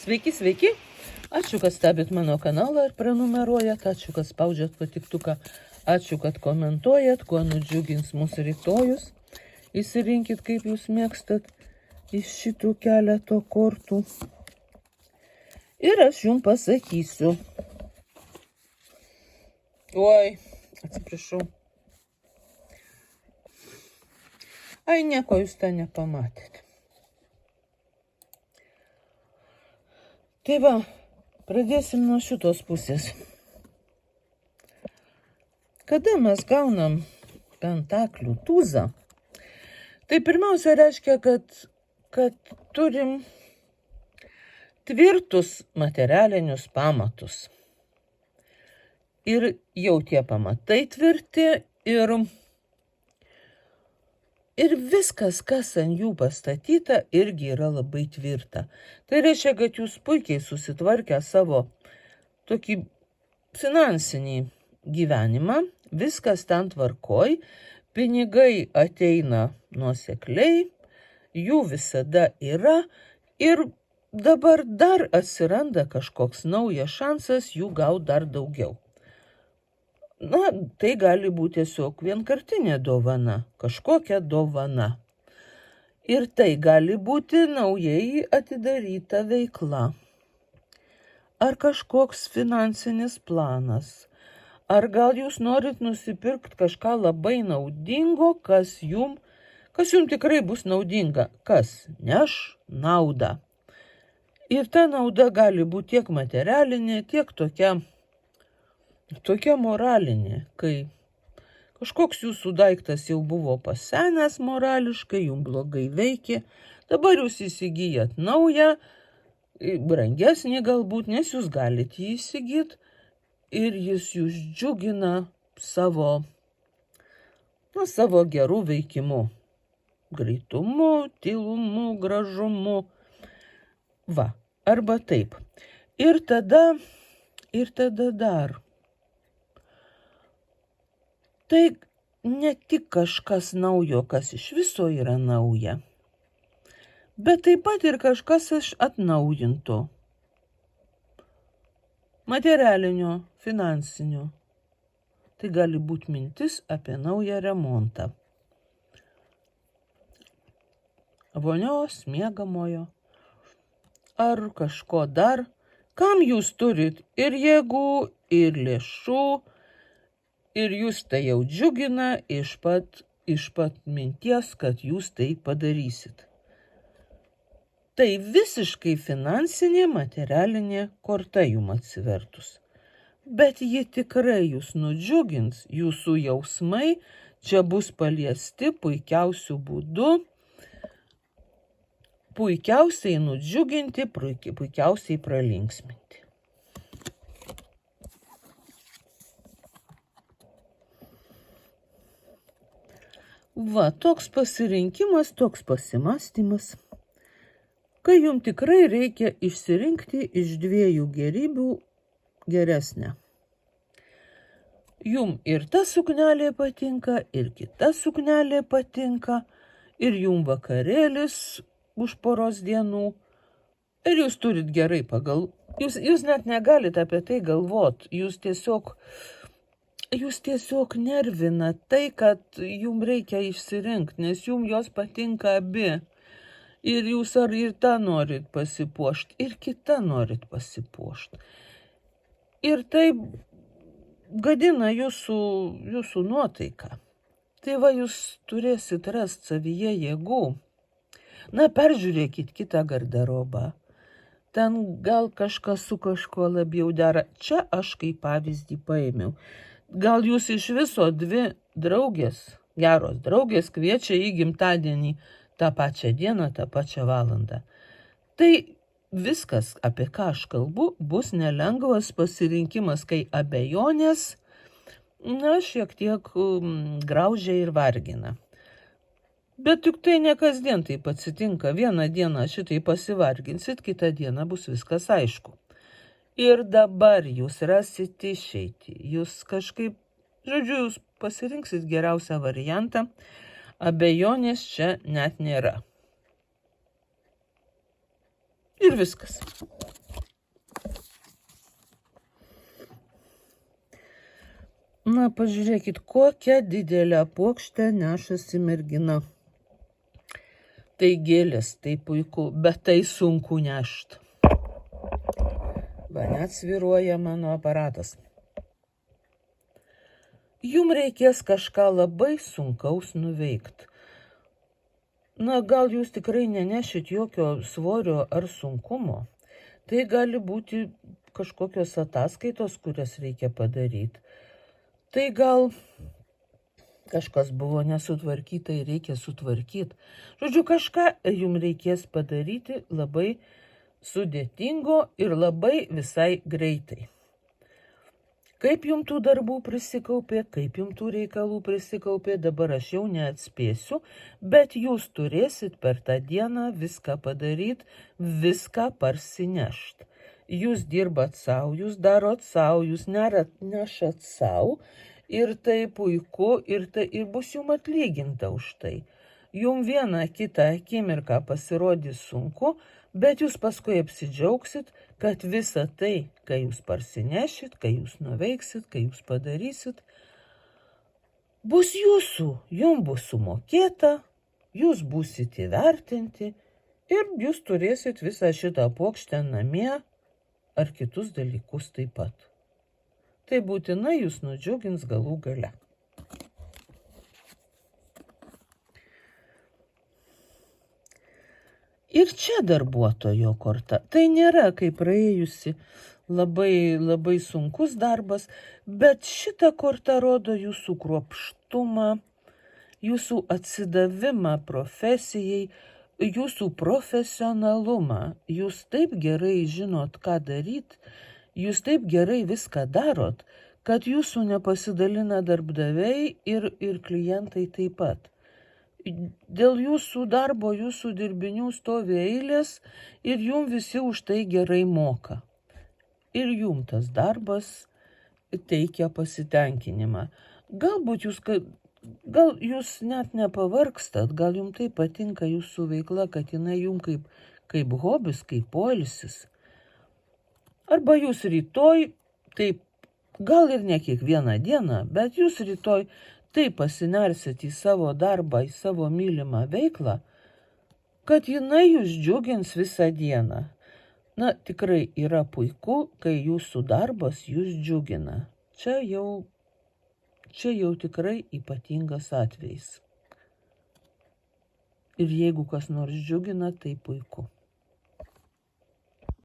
Sveiki, sveiki. Ačiū, kad stebit mano kanalą ir prenumeruojat. Ačiū, kad spaudžiat patiktuką. Ačiū, kad komentuojat, kuo nudžiugins mūsų rytojus. Įsirinkit, kaip jūs mėgstat iš šitų keleto kortų. Ir aš jums pasakysiu. Oi, atsiprašau. Ai, nieko jūs tą nepamatėt. Tai va, pradėsim nuo šitos pusės. Kada mes gaunam pentaklių tūzą, tai pirmiausia reiškia, kad turim tvirtus materialinius pamatus. Ir jau tie pamatai tvirti ir viskas, kas ant jų pastatyta, irgi yra labai tvirta. Tai reiškia, kad jūs puikiai susitvarkę savo tokį finansinį gyvenimą, viskas ten tvarkoj, pinigai ateina nuosekliai, jų visada yra ir dabar dar atsiranda kažkoks naujas šansas jų gauti dar daugiau. Na, tai gali būti tiesiog vienkartinė dovana, kažkokia dovana. Ir tai gali būti naujai atidaryta veikla. Ar kažkoks finansinis planas. Ar gal jūs norit nusipirkti kažką labai naudingo, kas jum tikrai bus naudinga, kas neš naudą. Ir ta nauda gali būti tiek materialinė, tiek tokia moralinė, kai kažkoks jūsų daiktas jau buvo pasenęs morališkai, jums blogai veikė, dabar jūs įsigijat naują, brangesnį galbūt, nes jūs galite jį įsigyti ir jis jūs džiugina savo gerų veikimu, greitumu, tylumu, gražumu. Va, arba taip. Ir tada dar. Tai ne tik kažkas naujo, kas iš viso yra nauja, bet taip pat ir kažkas iš atnaujinto. Materialinio, finansinio. Tai gali būti mintis apie naują remontą. Vonios, miegamojo. Ar kažko dar, kam jūs turit ir jėgų, ir lėšų, ir jūs tai jau džiugina iš pat minties, kad jūs tai padarysit. Tai visiškai finansinė, materialinė korta jums atsivertus. Bet ji tikrai jūs nudžiugins, jūsų jausmai čia bus paliesti puikiausių būdų, puikiausiai nudžiuginti, puikiausiai pralinksminti. Va, toks pasirinkimas, toks pasimastymas, kai jums tikrai reikia išsirinkti iš dviejų gerybių geresnę. Jums ir ta suknelė patinka, ir kita suknelė patinka, ir jums vakarėlis už poros dienų, ir jūs turit gerai jūs net negalite apie tai galvot, jūs tiesiog nervina tai, kad jums reikia išsirinkti, nes jums jos patinka abi. Ir jūs ar ir tą norit pasipuošti, ir kitą norit pasipuošti. Ir tai gadina jūsų nuotaiką. Tai va, jūs turėsit rasti savyje jėgų. Na, peržiūrėkit kitą garderobą. Ten gal kažkas su kažkuo labiau dera. Čia aš kaip pavyzdį paėmiau. Gal jūs iš viso dvi geros draugės kviečia į gimtadienį tą pačią dieną, tą pačią valandą. Tai viskas, apie ką aš kalbu, bus nelengvas pasirinkimas, kai abejonės, šiek tiek graužia ir vargina. Bet juk tai ne kasdien taip atsitinka. Vieną dieną šitai pasivarginsit, kitą dieną bus viskas aišku. Ir dabar jūs rasit išeitį. Jūs kažkaip, jūs pasirinksit geriausią variantą. Abejonės čia net nėra. Ir viskas. Na, pažiūrėkit, kokią didelę puokštę nešasi mergina. Tai gėlės, tai puiku, bet tai sunku nešt. Va, net sviruoja mano aparatas. Jum reikės kažką labai sunkaus nuveikti. Na, gal jūs tikrai nenešit jokio svorio ar sunkumo. Tai gali būti kažkokios ataskaitos, kurias reikia padaryti. Tai gal kažkas buvo nesutvarkyta ir reikia sutvarkyti. Žodžiu, kažką jums reikės padaryti labai sudėtingo ir labai visai greitai. Kaip jums tų darbų prisikaupė, kaip jums tų reikalų prisikaupė, dabar aš jau neatspėsiu, bet jūs turėsit per tą dieną viską padaryti, viską parsinešti. Jūs dirbat savo, jūs darot savo, jūs nešat savo ir tai puiku ir bus jums atlyginta už tai. Jums vieną kitą akimirką pasirodys sunku, bet jūs paskui apsidžiaugsit, kad visa tai, kai jūs parsinešit, kai jūs nuveiksit, kai jūs padarysit, bus jūsų, jums bus sumokėta, jūs būsit įvertinti ir jūs turėsit visą šitą puokštę namie ar kitus dalykus taip pat. Tai būtinai jūs nudžiugins galų gale. Ir čia darbuotojo korta. Tai nėra kaip praėjusi labai sunkus darbas, bet šita korta rodo jūsų kruopštumą, jūsų atsidavimą profesijai, jūsų profesionalumą. Jūs taip gerai žinot, ką daryti, jūs taip gerai viską darot, kad jūsų nepasidalina darbdaviai ir klientai taip pat. Dėl jūsų darbo, jūsų dirbinių stovi eilės ir jums visi už tai gerai moka. Ir jums tas darbas teikia pasitenkinimą. Gal jūs net nepavargstat, gal jums tai patinka jūsų veikla, kad jinai jums kaip hobis, kaip poilsis. Arba jūs rytoj, taip, gal ir ne kiekvieną dieną, bet jūs rytoj taip pasinersit į savo darbą, į savo mylimą veiklą, kad jinai jūs džiugins visą dieną. Na, tikrai yra puiku, kai jūsų darbas jūs džiugina. Čia jau tikrai ypatingas atvejis. Ir jeigu kas nors džiugina, tai puiku.